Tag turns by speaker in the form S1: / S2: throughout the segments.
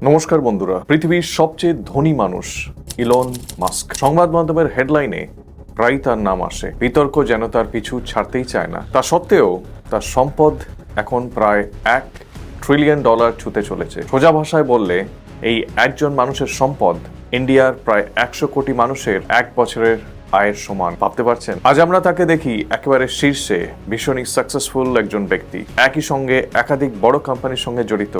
S1: নমস্কার বন্ধুরা, পৃথিবীর সবচেয়ে ধনী মানুষ ইলন মাস্ক। সংবাদ মাধ্যমের হেডলাইনে প্রায় তার নাম আসে। বিতর্ক যেন তার পিছু ছাড়তেই চায় না। তা সত্ত্বেও তার সম্পদ এখন প্রায় $1 ট্রিলিয়ন ছুঁতে চলেছে। সোজা ভাষায় বললে এই একজন মানুষের সম্পদ ইন্ডিয়ার প্রায় 100 কোটি মানুষের 1 বছরের আয়ের সমান। ভাবতে পারছেন? আজ আমরা তাকে দেখি একেবারে শীর্ষে, ভীষণই সাকসেসফুল একজন ব্যক্তি, একই সঙ্গে একাধিক বড় কোম্পানির সঙ্গে জড়িত।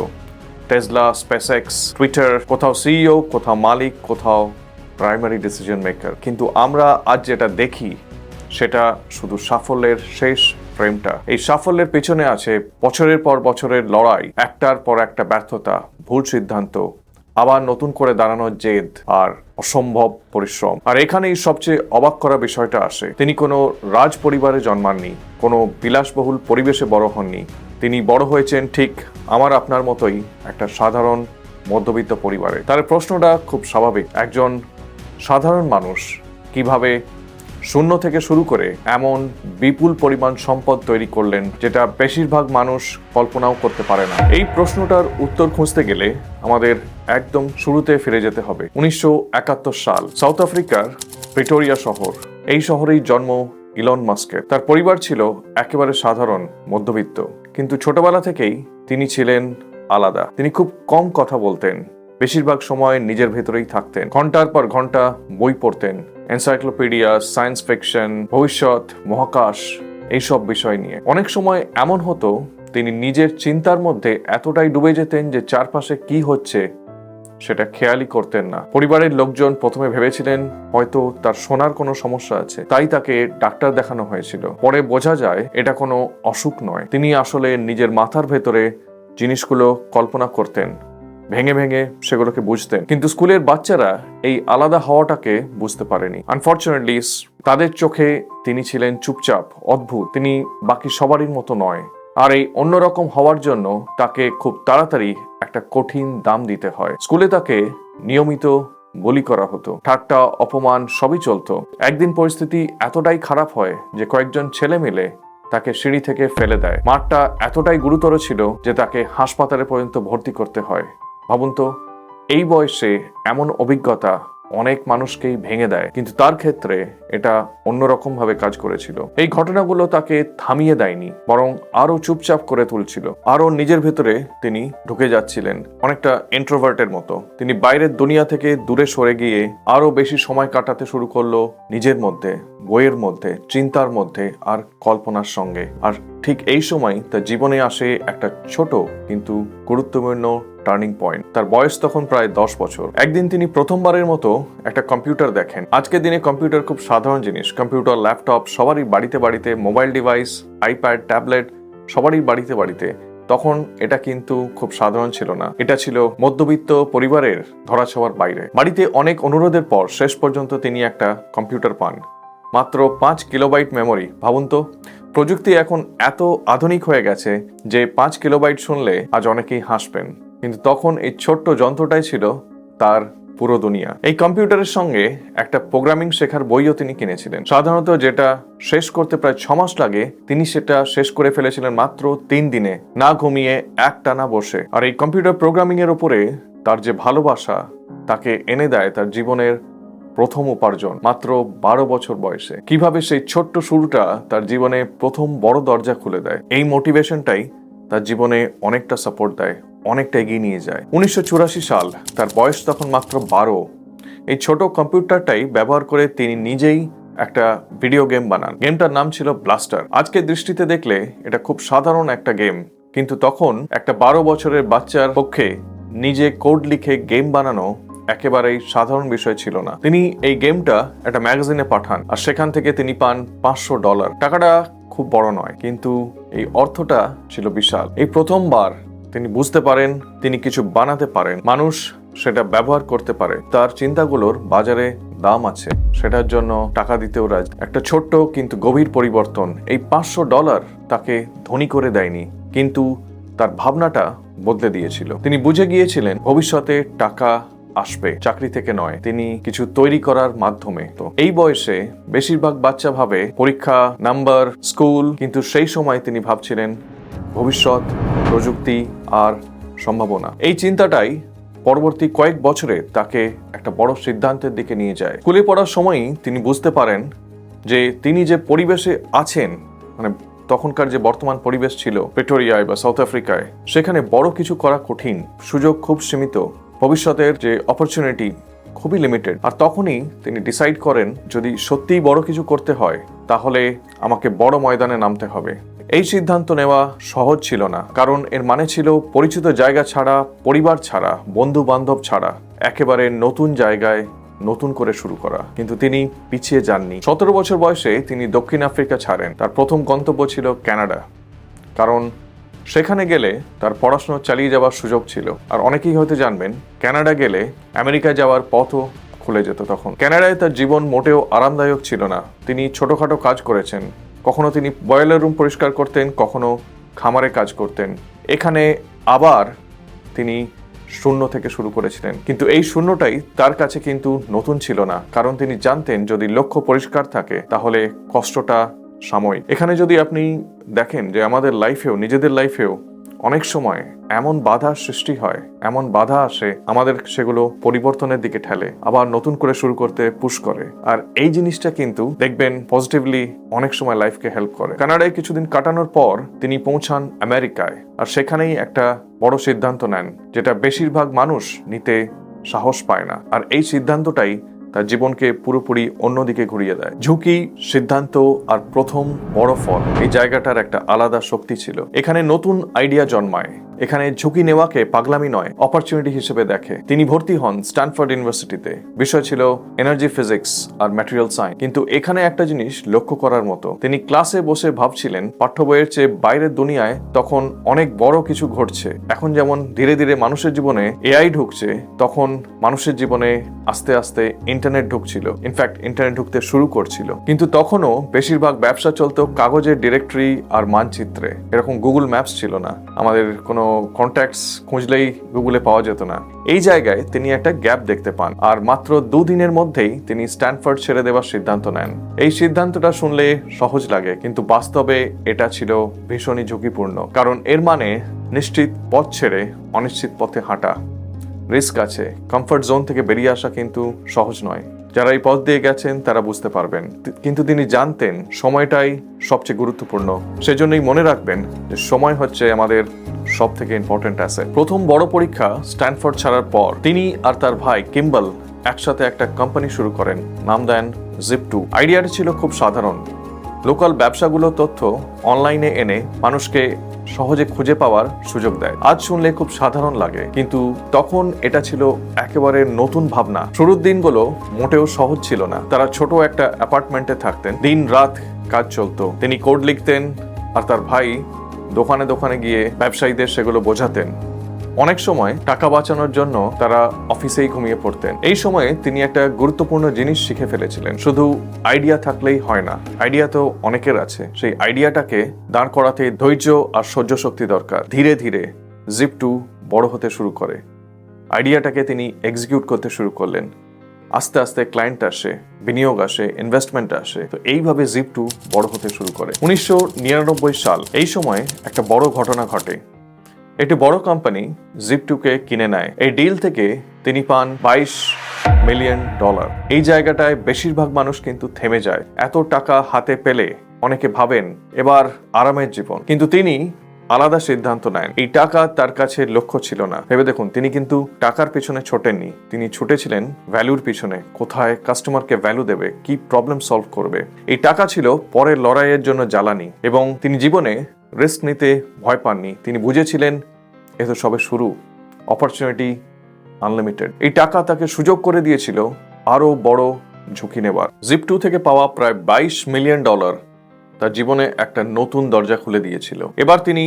S1: টেসলা, স্পেসএক্স, টুইটার, কোথাও সিইও, কোথাও মালিক, কোথাও প্রাইমারি ডিসিশন মেকার। কিন্তু আমরা আজ যেটা দেখি সেটা শুধু সাফল্যের শেষ ফ্রেমটা। এই সাফল্যের পেছনে আছে বছরের পর বছরের লড়াই, একটার পর একটা ব্যর্থতা, ভুল সিদ্ধান্ত, আবার নতুন করে দাঁড়ানোর জেদ আর অসম্ভব পরিশ্রম। আর এখানেই সবচেয়ে অবাক করা বিষয়টা আসে, তিনি কোনো রাজ পরিবারে জন্মাননি, কোনো বিলাসবহুল পরিবেশে বড় হননি। তিনি বড় হয়েছেন ঠিক আমার আপনার মতোই একটা সাধারণ মধ্যবিত্ত পরিবারে। তার প্রশ্নটা খুব স্বাভাবিক, একজন সাধারণ মানুষ কিভাবে শূন্য থেকে শুরু করে এমন বিপুল পরিমাণ সম্পদ তৈরি করলেন যেটা বেশিরভাগ মানুষ কল্পনাও করতে পারে না। এই প্রশ্নটার উত্তর খুঁজতে গেলে আমাদের একদম শুরুতে ফিরে যেতে হবে। 1971 সাল, সাউথ আফ্রিকার প্রিটোরিয়া শহর। এই শহরেই জন্ম ইলন মাস্কের। তার পরিবার ছিল একেবারে সাধারণ মধ্যবিত্ত, কিন্তু ছোটবেলা থেকেই তিনি ছিলেন আলাদা। তিনি খুব কম কথা বলতেন, বেশিরভাগ সময় নিজের ভেতরেই থাকতেন। ঘন্টার পর ঘন্টা বই পড়তেন, এনসাইক্লোপিডিয়া, সায়েন্স ফিকশন, ভবিষ্যৎ, মহাকাশ, এইসব বিষয় নিয়ে। অনেক সময় এমন হতো তিনি নিজের চিন্তার মধ্যে এতটাই ডুবে যেতেন যে চারপাশে কি হচ্ছে সেটা খেয়ালই করতেন না। পরিবারের লোকজন প্রথমে ভেবেছিলেন হয়তো তার শোনার কোনো সমস্যা আছে, তাই তাকে ডাক্তার দেখানো হয়েছিল। পরে বোঝা যায় এটা কোনো অসুখ নয়, তিনি আসলে নিজের মাথার ভেতরে জিনিসগুলো কল্পনা করতেন, ভেঙে ভেঙে সেগুলোকে বুঝতেন। কিন্তু স্কুলের বাচ্চারা এই আলাদা হওয়াটাকে বুঝতে পারেনি। আনফরচুনেটলি তাদের চোখে তিনি ছিলেন চুপচাপ, অদ্ভুত। তিনি বাকি সবারই মতো নয়। আর এই অন্যরকম হওয়ার জন্য তাকে খুব তাড়াতাড়ি একটা কঠিন দাম দিতে হয়। স্কুলে তাকে নিয়মিত বলি করা হতো, ঠাট্টা, অপমান সবই চলতো। একদিন পরিস্থিতি এতটাই খারাপ হয় যে কয়েকজন ছেলে মিলে তাকে সিঁড়ি থেকে ফেলে দেয়। মারটা এতটাই গুরুতর ছিল যে তাকে হাসপাতালে পর্যন্ত ভর্তি করতে হয়। ভাবুন তো, এই বয়সে এমন অভিজ্ঞতা অনেক মানুষকেই ভেঙে দেয়, কিন্তু তার ক্ষেত্রে এটা অন্যরকম ভাবে কাজ করেছিল। এই ঘটনাগুলো তাকে থামিয়ে দেয়নি, বরং আরো চুপচাপ করে তুলছিল। আরো নিজের ভেতরে তিনি ঢুকে যাচ্ছিলেন, অনেকটা ইন্ট্রোভার্টের মতো। তিনি বাইরের দুনিয়া থেকে দূরে সরে গিয়ে আরো বেশি সময় কাটাতে শুরু করলো নিজের মধ্যে, বইয়ের মধ্যে, চিন্তার মধ্যে আর কল্পনার সঙ্গে। আর ঠিক এই সময় তার জীবনে আসে একটা ছোট কিন্তু গুরুত্বপূর্ণ টার্নিং পয়েন্ট। তার বয়স তখন প্রায় 10 বছর। একদিন তিনি প্রথমবারের মতো একটা কম্পিউটার দেখেন। আজকের দিনে কম্পিউটার খুব সাধারণ জিনিস। কম্পিউটার, ল্যাপটপ সবারই বাড়িতে বাড়িতে, মোবাইল ডিভাইস, আইপ্যাড, ট্যাবলেট সবারই বাড়িতে বাড়িতে। তখন এটা কিন্তু খুব সাধারণ ছিল না, এটা ছিল মধ্যবিত্ত পরিবারের ধরাছোঁয়ার বাইরে। বাড়িতে অনেক অনুরোধের পর শেষ পর্যন্ত তিনি একটা কম্পিউটার পান, মাত্র 5 কিলোবাইট মেমোরি। ভাবুন তো, প্রযুক্তি এখন এত আধুনিক হয়ে গেছে যে 5 কিলোবাইট শুনলে আজ অনেকেই হাসবেন, কিন্তু তখন এই ছোট্ট যন্ত্রটাই ছিল তার পুরো দুনিয়া। এই কম্পিউটারের সঙ্গে একটা প্রোগ্রামিং শেখার বইও তিনি কিনেছিলেন। সাধারণত যেটা শেষ করতে প্রায় 6 মাস লাগে, তিনি সেটা শেষ করে ফেলেছিলেন মাত্র 3 দিনে, না ঘুমিয়ে একটানা বসে। আর এই কম্পিউটার প্রোগ্রামিং এর উপরে তার যে ভালোবাসা তাকে এনে দেয় তার জীবনের প্রথম উপার্জন মাত্র 12 বছর বয়সে। কিভাবে সেই ছোট্ট শুরুটা তার জীবনে প্রথম বড় দরজা খুলে দেয়, এই মোটিভেশনটাই তার জীবনে অনেকটা সাপোর্ট দেয়, অনেকটা এগিয়ে নিয়ে যায়। 1984 সাল, তার বয়স তখন মাত্র 12। এই ছোট কম্পিউটারটাই ব্যবহার করে তিনি নিজেই একটা ভিডিও গেম বানান। গেমটার নাম ছিল ব্লাস্টার। আজকের দৃষ্টিতে দেখলে এটা খুব সাধারণ একটা গেম, কিন্তু তখন একটা 12 বছরের বাচ্চার পক্ষে নিজে কোড লিখে গেম বানানো একেবারেই সাধারণ বিষয় ছিল না। তিনি এই গেমটা একটা ম্যাগাজিনে পাঠান, আর সেখান থেকে তিনি পান $500। টাকাটা খুব বড় নয়, কিন্তু এই অর্থটা ছিল বিশাল। এই প্রথমবার তিনি বুঝতে পারেন তিনি কিছু বানাতে পারেন, মানুষ সেটা ব্যবহার করতে পারে, তার চিন্তাগুলোর বাজারে দাম আছে, সেটার জন্য টাকা দিতেও রাজি। একটা ছোট্ট কিন্তু গভীর পরিবর্তন। এই $500 তাকে ধনী করে দেয়নি, কিন্তু তার ভাবনাটা বদলে দিয়েছিল। তিনি বুঝে গিয়েছিলেন ভবিষ্যতে টাকা আসবে চাকরি থেকে নয়, তিনি কিছু তৈরি করার মাধ্যমে। তো এই বয়সে বেশিরভাগ বাচ্চা ভাবে পরীক্ষা, নাম্বার, স্কুল, কিন্তু সেই সময় তিনি ভাবছিলেন ভবিষ্যৎ, প্রযুক্তি আর সম্ভাবনা। এই চিন্তাটাই পরবর্তী কয়েক বছরে তাকে একটা বড় সিদ্ধান্তের দিকে নিয়ে যায়। স্কুলে পড়ার সময়ই তিনি বুঝতে পারেন যে তিনি যে পরিবেশে আছেন, মানে তখনকার যে বর্তমান পরিবেশ ছিল প্রেটোরিয়ায় বা সাউথ আফ্রিকায়, সেখানে বড় কিছু করা কঠিন, সুযোগ খুব সীমিত, ভবিষ্যতের যে অপরচুনিটি খুবই লিমিটেড। আর তখনই তিনি ডিসাইড করেন যদি সত্যিই বড় কিছু করতে হয় তাহলে আমাকে বড় ময়দানে নামতে হবে। এই সিদ্ধান্ত নেওয়া সহজ ছিল না, কারণ এর মানে ছিল পরিচিত জায়গা ছাড়া, পরিবার ছাড়া, বন্ধু বান্ধব ছাড়া একেবারে নতুন জায়গায় নতুন করে শুরু করা। কিন্তু তিনি পিছিয়ে যাননি। 17 বছর বয়সে তিনি দক্ষিণ আফ্রিকা ছাড়েন। তার প্রথম গন্তব্য ছিল কানাডা, কারণ সেখানে গেলে তার পড়াশোনা চালিয়ে যাওয়ার সুযোগ ছিল। আর অনেকেই হয়তো জানবেন, কানাডা গেলে আমেরিকায় যাওয়ার পথও খুলে যেত। তখন কানাডায় তার জীবন মোটেও আরামদায়ক ছিল না। তিনি ছোটখাটো কাজ করেছেন, কখনো তিনি বয়লার রুম পরিষ্কার করতেন, কখনো খামারে কাজ করতেন। এখানে আবার তিনি শূন্য থেকে শুরু করেছিলেন, কিন্তু এই শূন্যটাই তার কাছে কিন্তু নতুন ছিল না, কারণ তিনি জানতেন যদি লক্ষ্য পরিষ্কার থাকে তাহলে কষ্টটা সাময়িক। এখানে যদি আপনি দেখেন যে আমাদের লাইফেও, নিজেদের লাইফেও অনেক সময় এমন বাধা সৃষ্টি হয়, এমন বাধা আসে, আমাদের সেগুলো পরিবর্তনের দিকে ঠেলে, আবার নতুন করে শুরু করতে পুশ করে। আর এই জিনিসটা কিন্তু দেখবেন পজিটিভলি অনেক সময় লাইফকে হেল্প করে। কানাডায় কিছুদিন কাটানোর পর তিনি পৌঁছান আমেরিকায়, আর সেখানেই একটা বড় সিদ্ধান্ত নেন যেটা বেশিরভাগ মানুষ নিতে সাহস পায় না। আর এই সিদ্ধান্তটাই তার জীবনকে পুরোপুরি অন্যদিকে ঘুরিয়ে দেয়। ঝুঁকি, সিদ্ধান্ত আর প্রথম বড় ফল, এই জায়গাটার একটা আলাদা শক্তি ছিল। এখানে নতুন আইডিয়া জন্মায়, এখানে ঝুঁকি নেওয়াকে পাগলামি নয়, অপরচুনিটি হিসেবে দেখে। তিনি ভর্তি হন স্ট্যানফোর্ড ইউনিভার্সিটিতে। বিষয় ছিল এনার্জি ফিজিক্স আর ম্যাটেরিয়াল সায়েন্স। কিন্তু এখানে একটা জিনিস লক্ষ্য করার মতো, তিনি ক্লাসে বসে ভাবছিলেন পাঠ্য বইয়ের চেয়ে বাইরের দুনিয়ায় তখন অনেক বড় কিছু ঘটছে। এখন যেমন ধীরে ধীরে মানুষের জীবনে এআই ঢুকছে, তখন মানুষের জীবনে আস্তে আস্তে ইন্টারনেট ঢুকছিল, ইনফ্যাক্ট ইন্টারনেট ঢুকতে শুরু করছিল। কিন্তু তখনও বেশিরভাগ ব্যবসা চলতো কাগজের ডিরেক্টরি আর মানচিত্রে। এরকম গুগল ম্যাপস ছিল না, আমাদের কোনো কন্ট্যাক্টস খুঁজলেই গুগলে পাওয়া যেত না। এই জায়গায় তিনি একটা গ্যাপ দেখতে পান, আর মাত্র 2 দিনের মধ্যেই তিনি স্ট্যানফোর্ড ছেড়ে দেওয়ার সিদ্ধান্ত নেন। এই সিদ্ধান্তটা শুনলে সহজ লাগে, কিন্তু বাস্তবে এটা ছিল ভীষণই ঝুঁকিপূর্ণ, কারণ এর মানে নিশ্চিত পথ ছেড়ে অনিশ্চিত পথে হাঁটা। রিস্ক আছে, কমফর্ট জোন থেকে বেরিয়ে আসা কিন্তু সহজ নয়। যারা এই পথ দিয়ে গেছেন তারা বুঝতে পারবেন। কিন্তু তিনি জানতেন সময়টাই সবচেয়ে গুরুত্বপূর্ণ। সেজন্যই মনে রাখবেন যে সময় হচ্ছে আমাদের সব থেকে ইম্পর্টেন্ট অ্যাসেট। প্রথম বড় পরীক্ষা স্ট্যানফোর্ড ছাড়ার পর তিনি আর তার ভাই কিম্বল একসাথে একটা কোম্পানি শুরু করেন, নাম দেন Zip2। আইডিয়াটা ছিল খুব সাধারণ, লোকাল ব্যবসাগুলো তথ্য অনলাইনে এনে মানুষকে সহজে খুঁজে পাওয়ার সুযোগ দেয়। আজ শুনলে খুব সাধারণ লাগে, কিন্তু তখন এটা ছিল একেবারে নতুন ভাবনা। শুরুর দিনগুলো মোটেও সহজ ছিল না। তারা ছোট একটা অ্যাপার্টমেন্টে থাকতেন, দিন রাত কাজ চলতো। তিনি কোড লিখতেন আর তার ভাই দোকানে দোকানে গিয়ে ব্যবসায়ীদের সেগুলো বোঝাতেন। অনেক সময় টাকা বাঁচানোর জন্য তারা অফিসেই ঘুমিয়ে পড়তেন। এই সময়ে তিনি একটা গুরুত্বপূর্ণ জিনিস শিখে ফেলেছিলেন, শুধু আইডিয়া থাকলেই হয় না, আইডিয়া তো অনেকের আছে, সেই আইডিয়াটাকে দাঁড় করাতে ধৈর্য আর সহ্য শক্তি দরকার। ধীরে ধীরে Zip2 বড় হতে শুরু করে। আইডিয়াটাকে তিনি এক্সিকিউট করতে শুরু করলেন। আস্তে আস্তে ক্লায়েন্ট আসে, বিনিয়োগ আসে, ইনভেস্টমেন্ট আসে। তো এইভাবে Zip2 বড় হতে শুরু করে। 1999 সাল, এই সময় একটা বড় ঘটনা ঘটে। একটি বড় কোম্পানি Zip2কে কিনে নেয়। এই ডিল থেকে তিনি পান $22 মিলিয়ন। এই জায়গাটায় বেশিরভাগ মানুষ কিন্তু থেমে যায়। এত টাকা হাতে পেলে অনেকে ভাবেন এবার আরামের জীবন, কিন্তু তিনি আলাদা সিদ্ধান্ত নেন। এই টাকা তার কাছে লক্ষ্য ছিল না। ভেবে দেখুন, তিনি কিন্তু টাকার পিছনে ছোটেননি, তিনি ছুটেছিলেন ভ্যালুর পিছনে। কোথায় কাস্টমারকে ভ্যালু দেবে, কি প্রবলেম সলভ করবে। এই টাকা ছিল পরের লড়াইয়ের জন্য জ্বালানি, এবং তিনি জীবনে রিস্ক নিতে ভয় পাননি। তিনি বুঝেছিলেন এ তো সবে শুরু, অপরচুনিটি আনলিমিটেড। এই টাকা তাকে সুযোগ করে দিয়েছিল আরো বড় ঝুঁকি নেবার। Zip2 থেকে পাওয়া প্রায় $22 মিলিয়ন তার জীবনে একটা নতুন দরজা খুলে দিয়েছিল। এবার তিনি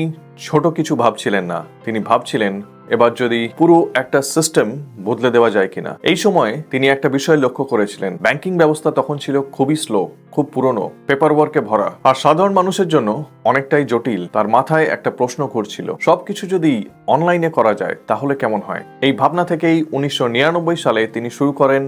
S1: ছোট কিছু ভাবছিলেন না, তিনি ভাবছিলেন এবার যদি পুরো একটা সিস্টেম বদলে দেওয়া যায় কিনা। এই সময় তিনি একটা বিষয় লক্ষ্য করেছিলেন, ব্যাংকিং ব্যবস্থা তখন ছিল খুবই স্লো, খুব পুরনো, পেপার ওয়ার্কে ভরা, আর সাধারণ মানুষের জন্য অনেকটাই জটিল। তার মাথায় একটা প্রশ্ন ঘুরছিল, সবকিছু যদি অনলাইনে করা যায় তাহলে কেমন হয়। এই ভাবনা থেকেই 1999 সালে তিনি শুরু করেন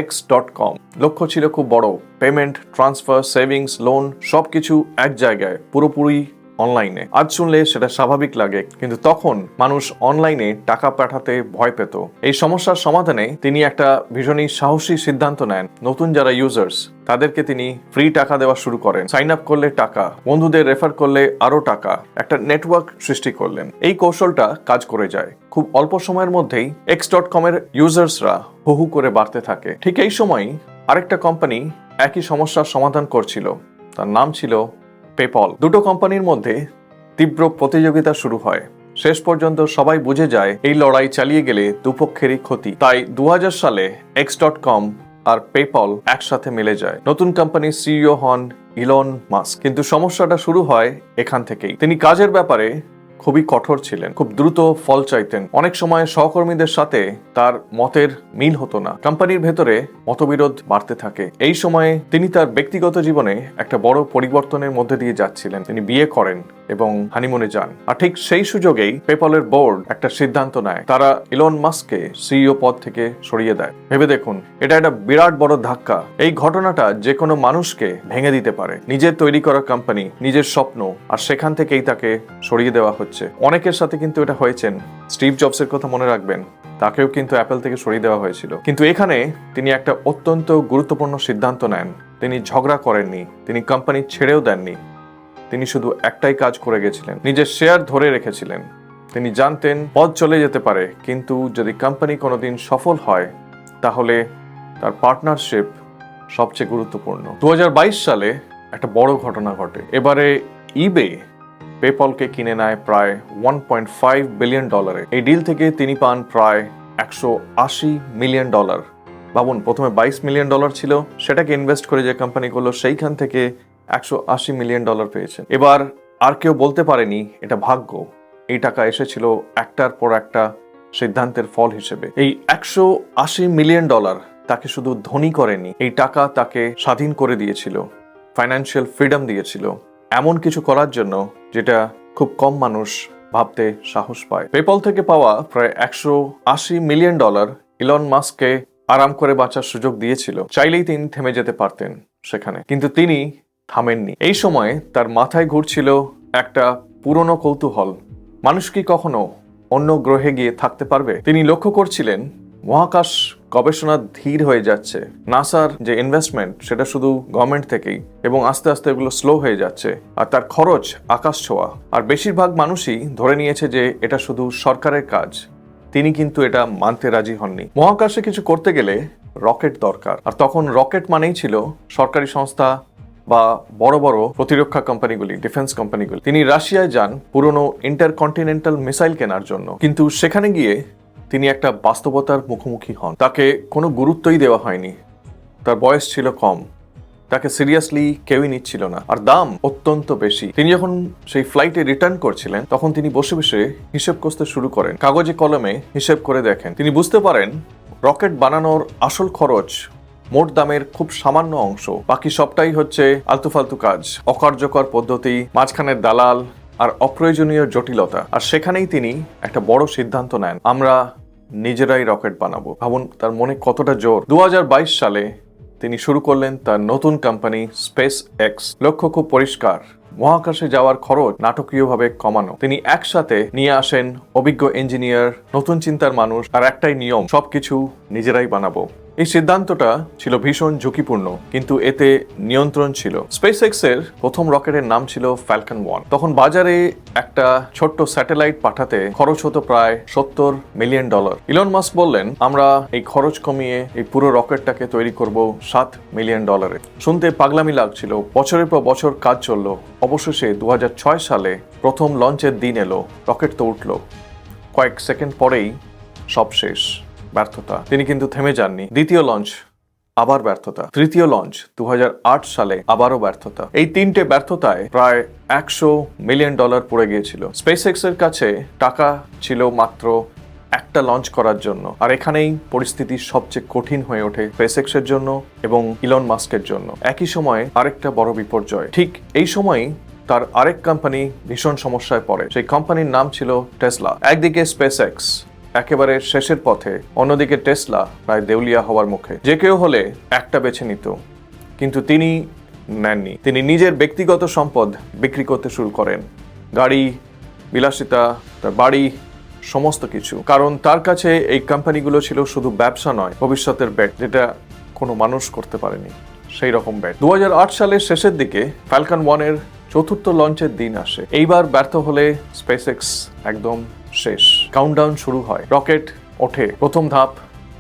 S1: X.com। লক্ষ্য ছিল খুব বড়, পেমেন্ট, ট্রান্সফার, সেভিংস, লোন সবকিছু এক জায়গায়, পুরোপুরি অনলাইনে। আজ শুনলে সেটা স্বাভাবিক লাগে, কিন্তু তখন মানুষ অনলাইনে টাকা পাঠাতে ভয় পেত। এই সমস্যার সমাধানে তিনি একটা ভীষণই সাহসী সিদ্ধান্ত নেন। নতুন যারা ইউজার্স তাদেরকে তিনি ফ্রি টাকা দেওয়া শুরু করেন। সাইন আপ করলে টাকা, বন্ধুদের রেফার করলে আরো টাকা, একটা নেটওয়ার্ক সৃষ্টি করলেন। এই কৌশলটা কাজ করে যায়। খুব অল্প সময়ের মধ্যেই x.com এর ইউজার্সরা হু করে বাড়তে থাকে। ঠিক এই সময় আরেকটা কোম্পানি একই সমস্যার সমাধান করছিল। তার নাম ছিল পেপল। দুটো কোম্পানির মধ্যে তীব্র প্রতিযোগিতা শুরু হয়। শেষ পর্যন্ত সবাই বুঝে যায় এই লড়াই চালিয়ে গেলে দুপক্ষেরই ক্ষতি। তাই 2000 সালে x.com আর পেপল একসাথে মিলে যায়। নতুন কোম্পানির সিইও হন ইলন মাস্ক। কিন্তু সমস্যাটা শুরু হয় এখান থেকেই। তিনি কাজের ব্যাপারে খুবই কঠোর ছিলেন, খুব দ্রুত ফল চাইতেন। অনেক সময় সহকর্মীদের সাথে তার মতের মিল হতো না। কোম্পানির ভেতরে মতবিরোধ বাড়তে থাকে। এই সময়ে তিনি তার ব্যক্তিগত জীবনে একটা বড় পরিবর্তনের মধ্যে দিয়ে যাচ্ছিলেন। তিনি বিয়ে করেন এবং হানিমুনে যান। আর ঠিক সেই সুযোগেই পেপলের বোর্ড একটা সিদ্ধান্ত নেয়। তারা ইলন মাস্ককে সিইও পদ থেকে সরিয়ে দেয়। ভেবে দেখুন, এটা একটা বিরাট বড় ধাক্কা। এই ঘটনাটা যে কোনো মানুষকে ভেঙে দিতে পারে। নিজের তৈরি করা কোম্পানি, নিজের স্বপ্ন, আর সেখান থেকেই তাকে সরিয়ে দেওয়া হচ্ছে। অনেকের সাথে কিন্তু এটা হয়েছেন। স্টিভ জবসের কথা মনে রাখবেন, তাকেও কিন্তু অ্যাপল থেকে সরিয়ে দেওয়া হয়েছিল। কিন্তু এখানে তিনি একটা অত্যন্ত গুরুত্বপূর্ণ সিদ্ধান্ত নেন। তিনি ঝগড়া করেননি, তিনি কোম্পানি ছেড়েও দেননি। তিনি শুধু একটাই কাজ করে গেছিলেন, নিজের শেয়ার ধরে রেখেছিলেন। তিনি জানতেন পথ চলে যেতে পারে, কিন্তু যদি কোম্পানি কোনোদিন সফল হয় তাহলে তার পার্টনারশিপ সবচেয়ে গুরুত্বপূর্ণ। 2022 সালে একটা বড় ঘটনা ঘটে। এবারে ইবে পেপলকে কিনে নেয় প্রায় $1.5 বিলিয়ন। এই ডিল থেকে তিনি পান প্রায় $180 মিলিয়ন। ভাবুন, প্রথমে $22 মিলিয়ন ছিল, সেটাকে ইনভেস্ট করে যে কোম্পানিগুলো সেইখান থেকে $180 মিলিয়ন পেয়েছেন। এবার আর কেউ বলতে পারেনি এটা ভাগ্য। এই টাকা এসেছিল একটার পর একটা সিদ্ধান্তের ফল হিসেবে। এই $180 মিলিয়ন তাকে শুধু ধনী করেনি, এই টাকা তাকে স্বাধীন করে দিয়েছিল, ফাইন্যান্সিয়াল ফ্রিডম দিয়েছিল, এমন কিছু করার জন্য যেটা খুব কম মানুষ ভাবতে সাহস পায়। পেপল থেকে পাওয়া প্রায় $180 মিলিয়ন ইলন মাস্ককে আরাম করে বাঁচার সুযোগ দিয়েছিল। চাইলেই তিনি থেমে যেতে পারতেন সেখানে, কিন্তু তিনি থামেননি। এই সময় তার মাথায় ঘুরছিল একটা পুরনো কৌতূহল, মানুষ কি কখনো অন্য গ্রহে গিয়ে থাকতে পারবে? তিনি লক্ষ্য করছিলেন মহাকাশ গবেষণা ধীর হয়ে যাচ্ছে। নাসার যে ইনভেস্টমেন্ট সেটা শুধু গভর্নমেন্ট থেকেই, এবং আস্তে আস্তে এগুলো স্লো হয়ে যাচ্ছে। আর তার খরচ আকাশ ছোঁয়া। আর বেশিরভাগ মানুষই ধরে নিয়েছে যে এটা শুধু সরকারের কাজ। তিনি কিন্তু এটা মানতে রাজি হননি। মহাকাশে কিছু করতে গেলে রকেট দরকার, আর তখন রকেট মানেই ছিল সরকারি সংস্থা বা বড় বড় প্রতিরক্ষা কোম্পানিগুলি, ডিফেন্স কোম্পানিগুলি। তিনি রাশিয়ায় যান পুরনো ইন্টারকন্টিনেন্টাল মিসাইল কেনার জন্য। কিন্তু সেখানে গিয়ে তিনি একটা বাস্তবতার মুখোমুখি হন। তাকে কোনো গুরুত্বই দেওয়া হয়নি। তার বয়স ছিল কম, তাকে সিরিয়াসলি কেউই নিচ্ছিল না, আর দাম অত্যন্ত বেশি। তিনি যখন সেই ফ্লাইটে রিটার্ন করছিলেন তখন তিনি বসে বসে হিসেব কষতে শুরু করেন। কাগজে কলমে হিসেব করে দেখেন। তিনি বুঝতে পারেন রকেট বানানোর আসল খরচ মোট দামের খুব সামান্য অংশ, বাকি সবটাই হচ্ছে আলতুফালতু কাজ, অকার্যকর পদ্ধতি, মাঝখানের দালাল আর অপ্রয়োজনীয় জটিলতা। আর সেখানেই তিনি একটা বড় সিদ্ধান্ত নেন, আমরা নিজেরাই রকেট বানাবো। ভাবুন তার মনে কতটা জোর। 2022 সালে তিনি শুরু করলেন তার নতুন কোম্পানি স্পেস এক্স। লক্ষ্য খুব পরিষ্কার, মহাকাশে যাওয়ার খরচ নাটকীয়ভাবে কমানো। তিনি একসাথে নিয়ে আসেন অভিজ্ঞ ইঞ্জিনিয়ার, নতুন চিন্তার মানুষ, আর একটাই নিয়ম, সবকিছু নিজেরাই বানাবো। এই সিদ্ধান্তটা ছিল ভীষণ ঝুঁকিপূর্ণ, কিন্তু এতে নিয়ন্ত্রণ ছিল। স্পেস এক্স এর প্রথম রকেটের নাম ছিল ফ্যালকন 1। তখন বাজারে একটা ছোট্ট স্যাটেলাইট পাঠাতে খরচ হতো প্রায় $70 মিলিয়ন। ইলন মাস্ক বললেন, আমরা এই খরচ কমিয়ে এই পুরো রকেটটাকে তৈরি করব $7 মিলিয়ন। শুনতে পাগলামি লাগছিল। বছরের পর বছর কাজ চলল। অবশেষে 2006 সালে প্রথম লঞ্চের দিন এলো। রকেট তো উঠলো, কয়েক সেকেন্ড পরেই সব শেষ। ব্যর্থতা। তিনি কিন্তু থেমে যাননি। দ্বিতীয় লঞ্চ, আবার ব্যর্থতা। তৃতীয় লঞ্চ 2008 সালে, আবারও ব্যর্থতা। এই তিনটে ব্যর্থতায় প্রায় $100 মিলিয়ন পড়ে গিয়েছিল। স্পেস এক্স এর কাছে টাকা ছিল মাত্র একটা লঞ্চ করার জন্য। আর এখানেই পরিস্থিতি সবচেয়ে কঠিন হয়ে ওঠে স্পেস এক্স এর জন্য এবং ইলন মাস্কের জন্য। একই সময়ে আরেকটা বড় বিপর্যয়। ঠিক এই সময়ই তার আরেক কোম্পানি ভীষণ সমস্যায় পড়ে। সেই কোম্পানির নাম ছিল টেসলা। একদিকে স্পেস এক্স একেবারে শেষের পথে, অন্যদিকে টেসলা প্রায় দেউলিয়া হওয়ার মুখে। যে কেউ হলে একটা বেছে নিত, কিন্তু তিনি নেননি। তিনি নিজের ব্যক্তিগত সম্পদ বিক্রি করতে শুরু করেন, গাড়ি, বিলাসিতা, তার বাড়ি, সমস্ত কিছু। কারণ তার কাছে এই কোম্পানিগুলো ছিল শুধু ব্যবসা নয়, ভবিষ্যতের ব্যাট, যেটা কোনো মানুষ করতে পারেনি, সেই রকম ব্যাট। 2008 সালের শেষের দিকে ফ্যালকন 1-এর চতুর্থ লঞ্চের দিন আসে। এইবার ব্যর্থ হলে স্পেসএক্স একদম শেষ। কাউন্টডাউন শুরু হয়, রকেট ওঠে, প্রথম ধাপ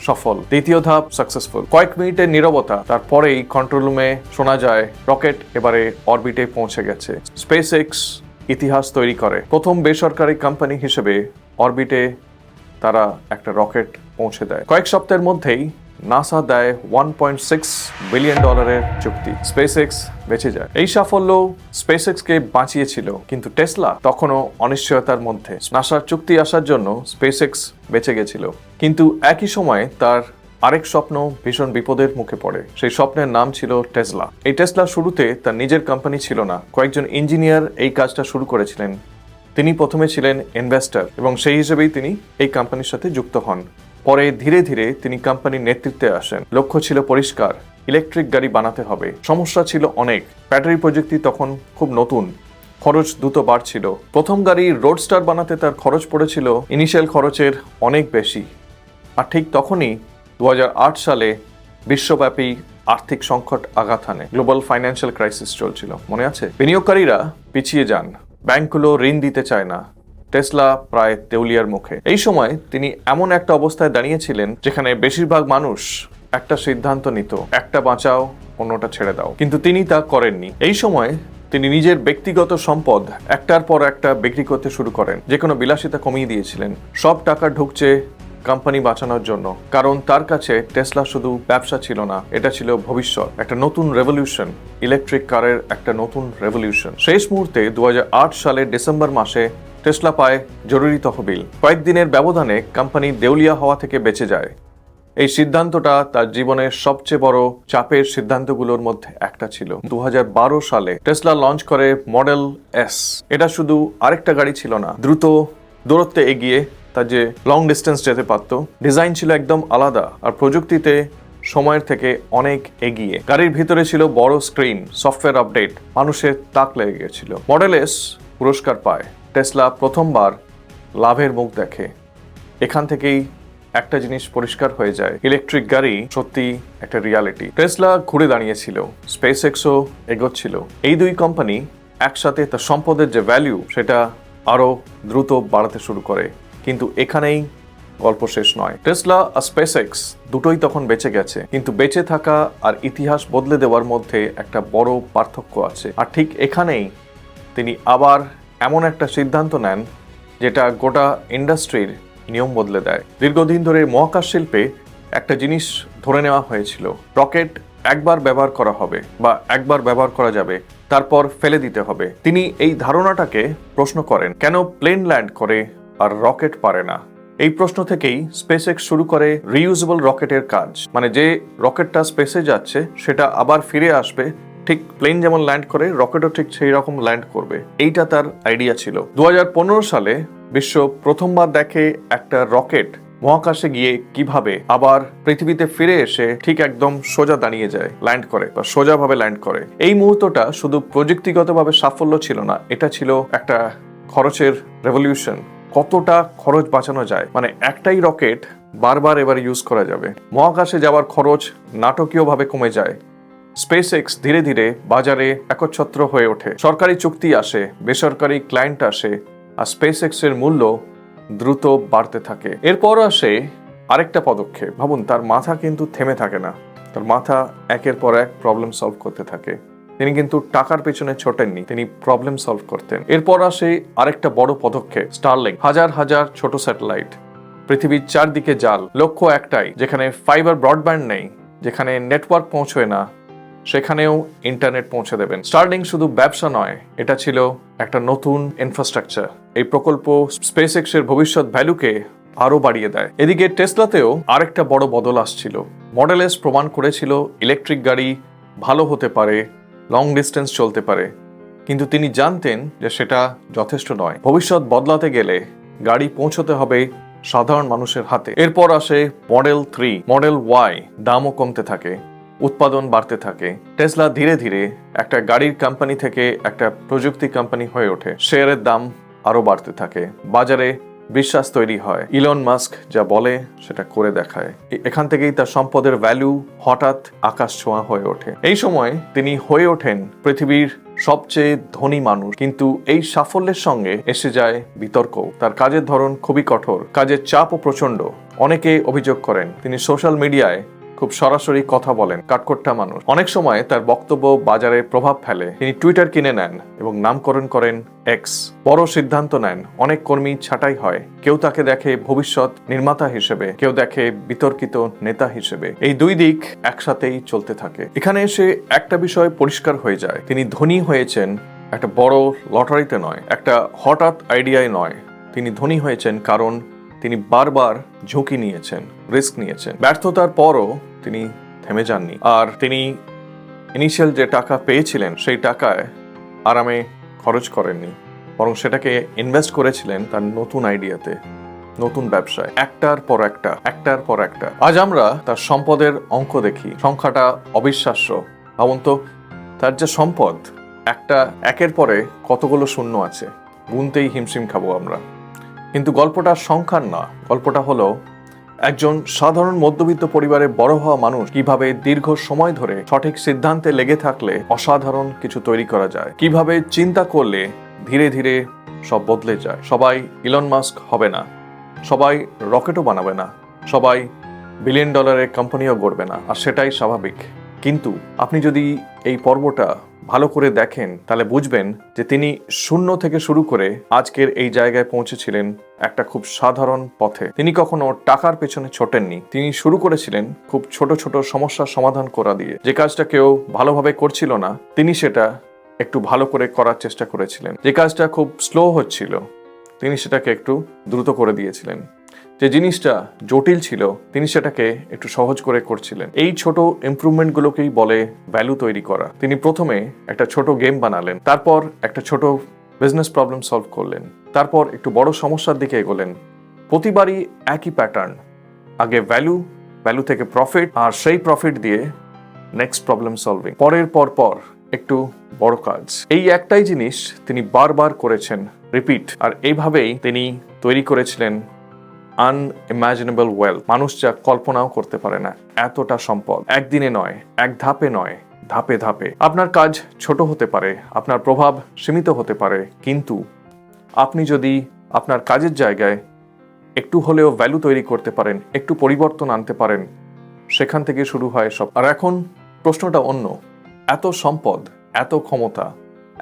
S1: সফল, দ্বিতীয় ধাপ সাকসেসফুল। কয়েক মিনিটের নীরবতা, তারপরেই কন্ট্রোল রুমে শোনা যায় রকেট এবারে অরবিটে পৌঁছে গেছে। স্পেসএক্স ইতিহাস তৈরি করে, প্রথম বেসরকারি কোম্পানি হিসেবে অরবিটে তারা একটা রকেট পৌঁছে দেয়। কয়েক সপ্তাহের মধ্যেই নাসা দেয় $1.6 বিলিয়ন চুক্তি। স্পেসএক্স বেঁচে যায়। এই সাফল্য স্পেসএক্সকে বাঁচিয়েছিল, কিন্তু টেসলা তখনও অনিশ্চয়তার মধ্যে। নাসার চুক্তি আসার জন্য স্পেসএক্স বেঁচে গেছিল, কিন্তু একই সময়ে তার আরেক স্বপ্ন ভীষণ বিপদের মুখে পড়ে। সেই স্বপ্নের নাম ছিল টেসলা। এই টেসলা শুরুতে তার নিজের কোম্পানি ছিল না, কয়েকজন ইঞ্জিনিয়ার এই কাজটা শুরু করেছিলেন। তিনি প্রথমে ছিলেন ইনভেস্টর এবং সেই হিসেবেই তিনি এই কোম্পানির সাথে যুক্ত হন। পরে ধীরে ধীরে তিনি কোম্পানির নেতৃত্বে আসেন। লক্ষ্য ছিল পরিষ্কার, ইলেকট্রিক গাড়ি বানাতে হবে। সমস্যা ছিল অনেক, ব্যাটারি প্রযুক্তি তখন খুব নতুন, খরচ দ্রুত বাড়ছিল। প্রথম গাড়ি রোডস্টার বানাতে তার খরচ পড়েছিল ইনিশিয়াল খরচের অনেক বেশি। আর ঠিক তখনই 2008 সালে বিশ্বব্যাপী আর্থিক সংকট আঘাত হানে। গ্লোবাল ফাইন্যান্সিয়াল ক্রাইসিস চলছিল, মনে আছে? বিনিয়োগকারীরা পিছিয়ে যান, ব্যাংকগুলো ঋণ দিতে চায় না, টেসলা প্রায় দেউলিয়ার মুখে। এই সময় তিনি এমন একটা অবস্থায় দাঁড়িয়েছিলেন যেখানে বেশিরভাগ মানুষ একটা সিদ্ধান্ত নিত, একটা বাঁচাও, অন্যটা ছেড়ে দাও, কিন্তু তিনি তা করেননি। এই সময় তিনি নিজের ব্যক্তিগত সম্পদ একটার পর একটা বিক্রি করতে শুরু করেন। যে কোনো বিলাসিতা কমিয়ে দিয়েছিলেন। সব টাকা ঢুকছে কোম্পানি বাঁচানোর জন্য, কারণ তার কাছে টেসলা শুধু ব্যবসা ছিল না, এটা ছিল ভবিষ্যৎ, একটা নতুন রেভলিউশন, ইলেকট্রিক কারের একটা নতুন রেভলিউশন। শেষ মুহূর্তে 2008 সালের ডিসেম্বর মাসে টেসলা পায় জরুরি তহবিল। কয়েকদিনের ব্যবধানে কোম্পানি দেউলিয়া হওয়া থেকে বেঁচে যায়। এই সিদ্ধান্তটা তার জীবনের সবচেয়ে বড় চাপের সিদ্ধান্তগুলোর মধ্যে একটা ছিল। 2012 সালে টেসলা লঞ্চ করে মডেল এস। এটা শুধু আরেকটা গাড়ি ছিল না, দ্রুত দূরত্বে এগিয়ে তার যে লং ডিস্টেন্স যেতে পারত। ডিজাইন ছিল একদম আলাদা, আর প্রযুক্তিতে সময়ের থেকে অনেক এগিয়ে। গাড়ির ভিতরে ছিল বড় স্ক্রিন, সফটওয়্যার আপডেট, মানুষের তাক লেগে গেছিল। মডেল এস পুরস্কার পায়। টেসলা প্রথমবার লাভের মুখ দেখে। এখান থেকেই একটা জিনিস পরিষ্কার হয়ে যায়, ইলেকট্রিক গাড়ি সত্যি একটা রিয়ালিটি। টেসলা ঘুরে দাঁড়িয়েছিল, স্পেসএক্সও এগোচ্ছিল। এই দুই কোম্পানি একসাথে তার সম্পদের যে ভ্যালু সেটা আরো দ্রুত বাড়াতে শুরু করে। কিন্তু এখানেই গল্প শেষ নয়। টেসলা আর স্পেসএক্স দুটোই তখন বেঁচে গেছে, কিন্তু বেঁচে থাকা আর ইতিহাস বদলে দেওয়ার মধ্যে একটা বড় পার্থক্য আছে। আর ঠিক এখানেই তিনি আবার এমন একটা সিদ্ধান্ত নেন যেটা গোটা ইন্ডাস্ট্রির নিয়ম বদলে দেয়। দীর্ঘদিন ধরে মহাকাশ শিল্পে একটা জিনিস ধরে নেওয়া হয়েছিল, রকেট একবার ব্যবহার করা হবে বা একবার ব্যবহার করা যাবে, তারপর ফেলে দিতে হবে। তিনি এই ধারণাটাকে প্রশ্ন করেন, কেন প্লেন ল্যান্ড করে আর রকেট পারে না? এই প্রশ্ন থেকেই স্পেসএক্স শুরু করে রিইউজেবল রকেটের কাজ। মানে যে রকেটটা স্পেসে যাচ্ছে সেটা আবার ফিরে আসবে, ঠিক প্লেন যেমন ল্যান্ড করে রকেটও ঠিক সেই রকম ল্যান্ড করবে। এইটা তার আইডিয়া ছিল। 2015 সালে বিশ্ব প্রথমবার দেখে একটা রকেট মহাকাশে গিয়ে কিভাবে আবার পৃথিবীতে ফিরে এসে ঠিক একদম সোজা দাঁড়িয়ে যায়, ল্যান্ড করে বা সোজাভাবে ল্যান্ড করে। এই মুহূর্তটা শুধু প্রযুক্তিগতভাবে সাফল্য ছিল না, এটা ছিল একটা খরচের রেভলিউশন। কতটা খরচ বাঁচানো যায়, মানে একটাই রকেট বারবার এবার ইউজ করা যাবে। মহাকাশে যাওয়ার খরচ নাটকীয়ভাবে কমে যায়। স্পেসএক্স ধীরে ধীরে বাজারে একচ্ছত্র হয়ে ওঠে। সরকারি চুক্তি আসে, বেসরকারি ক্লায়েন্ট আসে, আর স্পেসএক্স এর মূল্য দ্রুত বাড়তে থাকে। এরপর আসে আরেকটা পদক্ষেপ। ভাবুন, তার মাথা কিন্তু থেমে থাকে না, তার মাথা একের পর এক প্রবলেম সলভ করতে থাকে। তিনি কিন্তু টাকার পেছনে ছোটেননি, তিনি প্রবলেম সলভ করতেন। এরপর আসে আরেকটা বড় পদক্ষেপ, স্টারলিংক। হাজার হাজার ছোট স্যাটেলাইট, পৃথিবীর চারদিকে জাল। লক্ষ্য একটাই, যেখানে ফাইবার ব্রডব্যান্ড নেই, যেখানে নেটওয়ার্ক পৌঁছয় না, সেখানেও ইন্টারনেট পৌঁছে দেবেন। স্টারলিংক শুধু ব্যবসা নয়, এটা ছিল একটা নতুন ইনফ্রাস্ট্রাকচার। এই প্রকল্প স্পেসএক্স এর ভবিষ্যৎ ভ্যালুকে আরো বাড়িয়ে দেয়। এদিকে টেসলাতেও আরেকটা বড় বদল আসছিল। মডেল এস প্রমাণ করেছিল ইলেকট্রিক গাড়ি ভালো হতে পারে, লং ডিস্টেন্স চলতে পারে, কিন্তু তিনি জানতেন যে সেটা যথেষ্ট নয়। ভবিষ্যৎ বদলাতে গেলে গাড়ি পৌঁছতে হবে সাধারণ মানুষের হাতে। এরপর আসে মডেল 3, মডেল ওয়াই। দামও কমতে থাকে, উৎপাদন বাড়তে থাকে। টেসলা ধীরে ধীরে একটা গাড়ির কোম্পানি থেকে একটা প্রযুক্তি কোম্পানি হয়ে ওঠে। শেয়ারের দাম আরো বাড়তে থাকে, বাজারে বিশ্বাস তৈরি হয়। ইলন মাস্ক যা বলে সেটা করে দেখায়। এখান থেকেই তার সম্পদের ভ্যালু হঠাৎ আকাশ ছোঁয়া হয়ে ওঠে। এই সময় তিনি হয়ে ওঠেন পৃথিবীর সবচেয়ে ধনী মানুষ। কিন্তু এই সাফল্যের সঙ্গে এসে যায় বিতর্ক। তার কাজের ধরন খুবই কঠোর, কাজের চাপও প্রচন্ড। অনেকে অভিযোগ করেন তিনি সোশ্যাল মিডিয়ায় খুব সরাসরি কথা বলেন, কাঠখোট্টা মানুষ। অনেক সময় তার বক্তব্য বাজারে প্রভাব ফেলে। তিনি টুইটার কিনে নেন এবং নামকরণ করেন এক্স। বড় সিদ্ধান্ত নেন, অনেক কর্মী ছাঁটাই হয়। কেউ তাকে দেখে ভবিষ্যৎ নির্মাতা হিসেবে, কেউ দেখে বিতর্কিত নেতা হিসেবে। এই দুই দিক একসাথেই চলতে থাকে। এখানে এসে একটা বিষয় পরিষ্কার হয়ে যায়, তিনি ধনী হয়েছেন একটা বড় লটারিতে নয়, একটা হঠাৎ আইডিয়ায় নয়। তিনি ধনী হয়েছেন কারণ তিনি বারবার ঝুঁকি নিয়েছেন, রিস্ক নিয়েছেন। ব্যর্থতার পরও তিনি থেমে যাননি। আর তিনি ইনিশিয়াল যে টাকা পেয়েছিলেন সেই টাকায় আরামে খরচ করেননি, বরং সেটাকে ইনভেস্ট করেছিলেন তার নতুন আইডিয়াতে, নতুন ব্যবসায়, একটার পর একটা। আজ আমরা তার সম্পদের অঙ্ক দেখি, সংখ্যাটা অবিশ্বাস্য। ভাবুন তো, তার যে সম্পদ, একের পরে কতগুলো শূন্য আছে, গুনতেই হিমশিম খাবো আমরা। কিন্তু গল্পটা সংখ্যার না, গল্পটা হলো একজন সাধারণ মধ্যবিত্ত পরিবারে বড় হওয়া মানুষ কিভাবে দীর্ঘ সময় ধরে সঠিক সিদ্ধান্তে লেগে থাকলে অসাধারণ কিছু তৈরি করা যায়, কিভাবে চিন্তা করলে ধীরে ধীরে সব বদলে যায়। সবাই ইলন মাস্ক হবে না, সবাই রকেটও বানাবে না, সবাই বিলিয়ন ডলারের কোম্পানিও গড়বে না, আর সেটাই স্বাভাবিক। কিন্তু আপনি যদি এই পর্বটা ভালো করে দেখেন তাহলে বুঝবেন যে তিনি শূন্য থেকে শুরু করে আজকের এই জায়গায় পৌঁছেছিলেন একটা খুব সাধারণ পথে। তিনি কখনো টাকার পেছনে ছোটেননি। তিনি শুরু করেছিলেন খুব ছোট ছোট সমস্যার সমাধান করা দিয়ে। যে কাজটা কেউ ভালোভাবে করছিল না, তিনি সেটা একটু ভালো করে করার চেষ্টা করেছিলেন। যে কাজটা খুব স্লো হচ্ছিল, তিনি সেটাকে একটু দ্রুত করে দিয়েছিলেন। যে জিনিসটা জটিল ছিল, তিনি সেটাকে একটু সহজ করে করছিলেন। এই ছোট ইমপ্রুভমেন্টগুলোকেই বলে ভ্যালু তৈরি করা। তিনি প্রথমে একটা ছোট গেম বানালেন, তারপর একটা ছোট বিজনেস প্রবলেম সলভ করলেন, তারপর একটু বড় সমস্যার দিকে এগোলেন। প্রতিবারই একই প্যাটার্ন, আগে ভ্যালু থেকে প্রফিট, আর সেই প্রফিট দিয়ে নেক্সট প্রবলেম সলভিং, পরের পর একটু বড় কাজ। এই একটাই জিনিস তিনি বারবার করেছেন, রিপিট। আর এইভাবেই তিনি তৈরি করেছিলেন আনইমাজিনেবল ওয়েলথ। মানুষ যা কল্পনাও করতে পারে না এতটা সম্পদ। একদিনে নয়, এক ধাপে নয়, ধাপে ধাপে। আপনার কাজ ছোট হতে পারে, আপনার প্রভাব সীমিত হতে পারে, কিন্তু আপনি যদি আপনার কাজের জায়গায় একটু হলেও ভ্যালু তৈরি করতে পারেন, একটু পরিবর্তন আনতে পারেন, সেখান থেকে শুরু হয় সব। আর এখন প্রশ্নটা অন্য, এত সম্পদ, এত ক্ষমতা,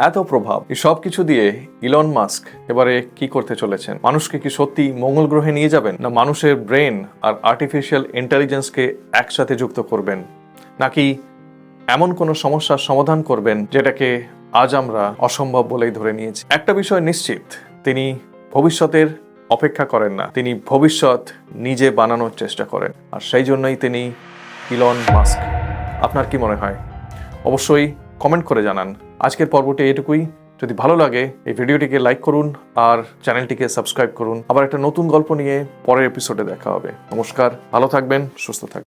S1: এত প্রভাব, এই সব কিছু দিয়ে ইলন মাস্ক এবারে কি করতে চলেছেন? মানুষকে কি সত্যি মঙ্গল গ্রহে নিয়ে যাবেন, না মানুষের ব্রেন আর আর্টিফিশিয়াল ইন্টেলিজেন্সকে একসাথে যুক্ত করবেন, নাকি এমন কোনো সমস্যার সমাধান করবেন যেটাকে আজ আমরা অসম্ভব বলেই ধরে নিয়েছি? একটা বিষয় নিশ্চিত, তিনি ভবিষ্যতের অপেক্ষা করেন না, তিনি ভবিষ্যৎ নিজে বানানোর চেষ্টা করেন। আর সেই জন্যই তিনি ইলন মাস্ক। আপনার কি মনে হয়? অবশ্যই কমেন্ট করে জানান। আজকের পর্বটি এটুকুই। যদি ভালো লাগে এই ভিডিওটিকে লাইক করুন আর চ্যানেলটিকে সাবস্ক্রাইব করুন। আবার একটা নতুন গল্প নিয়ে পরের এপিসোডে দেখা হবে। নমস্কার, ভালো থাকবেন, সুস্থ থাকবেন।